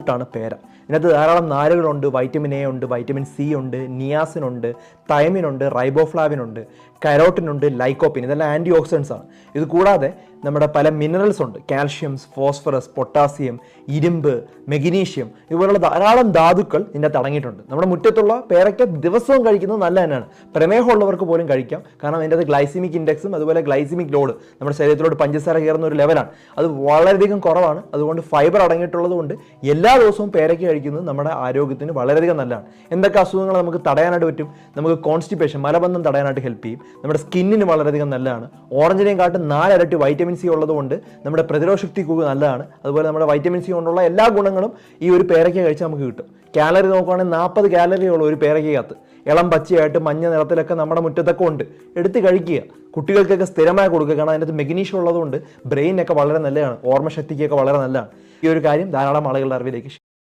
ഫ്രൂട്ടാണ് പേര. ഇതിനകത്ത് ധാരാളം നാരുകളുണ്ട്, വൈറ്റമിൻ എ ഉണ്ട്, വൈറ്റമിൻ സി ഉണ്ട്, നിയാസിനുണ്ട്, തൈമിനുണ്ട്, റൈബോഫ്ലാവിനുണ്ട്, കരോട്ടിനുണ്ട്, ലൈക്കോപ്പിൻ. ഇതെല്ലാം ആൻറ്റി ഓക്സിഡൻസ് ആണ്. ഇത് കൂടാതെ നമ്മുടെ പല മിനറൽസ് ഉണ്ട്, കാൽഷ്യംസ്, ഫോസ്ഫറസ്, പൊട്ടാസ്യം, ഇരുമ്പ്, മെഗ്നീഷ്യം, ഇതുപോലുള്ള ധാരാളം ധാതുക്കൾ ഇതിൻ്റെ അടങ്ങിയിട്ടുണ്ട്. നമ്മുടെ മുറ്റത്തുള്ള പേരയ്ക്ക ദിവസവും കഴിക്കുന്നത് നല്ല തന്നെയാണ്. പ്രമേഹമുള്ളവർക്ക് പോലും കഴിക്കാം. കാരണം അതിൻ്റെ ഗ്ലൈസിമിക് ഇൻഡെക്സും അതുപോലെ ഗ്ലൈസിമിക് ലോഡ്, നമ്മുടെ ശരീരത്തിലോട്ട് പഞ്ചസാര കയറുന്ന ഒരു ലെവലാണ്, അത് വളരെയധികം കുറവാണ്. അതുകൊണ്ട് ഫൈബർ അടങ്ങിയിട്ടുള്ളത് കൊണ്ട് എല്ലാ ദിവസവും പേരയ്ക്ക കഴിക്കുന്നത് നമ്മുടെ ആരോഗ്യത്തിന് വളരെയധികം നല്ലതാണ്. എന്തൊക്കെ അസുഖങ്ങൾ നമുക്ക് തടയാനായിട്ട് പറ്റും? നമുക്ക് കോൺസ്റ്റിപ്പേഷൻ, മലബന്ധം തടയാനായിട്ട് ഹെൽപ്പ് ചെയ്യും. നമ്മുടെ സ്കിന്നിന് വളരെയധികം നല്ലതാണ്. ഓറഞ്ചിനെയും കാട്ടും 4 ഇരട്ടി വൈറ്റമിൻ സി ഉള്ളതുകൊണ്ട് നമ്മുടെ പ്രതിരോധ ശക്തി കൂടുതൽ നല്ലതാണ്. അതുപോലെ നമ്മുടെ വൈറ്റമിൻ സി കൊണ്ടുള്ള എല്ലാ ഗുണങ്ങളും ഈ ഒരു പേരയ്ക്ക കഴിച്ചാൽ നമുക്ക് കിട്ടും. കാലറി നോക്കുകയാണെങ്കിൽ 40 കാലറിയുള്ള ഒരു പേരയ്ക്കകത്ത്. ഇളം പച്ചയായിട്ട് മഞ്ഞ നിറത്തിലൊക്കെ നമ്മുടെ മുറ്റത്തൊക്കെ ഉണ്ട്. എടുത്ത് കഴിക്കുക. കുട്ടികൾക്കൊക്കെ സ്ഥിരമായി കൊടുക്കുക. കാരണം അതിനകത്ത് മെഗ്നീഷ്യം ഉള്ളതുകൊണ്ട് ബ്രെയിനൊക്കെ വളരെ നല്ലതാണ്, ഓർമ്മശക്തിക്കൊക്കെ വളരെ നല്ലതാണ്. ഈ ഒരു കാര്യം ധാരാളം ആളുകളുടെ അറിവിലേക്ക്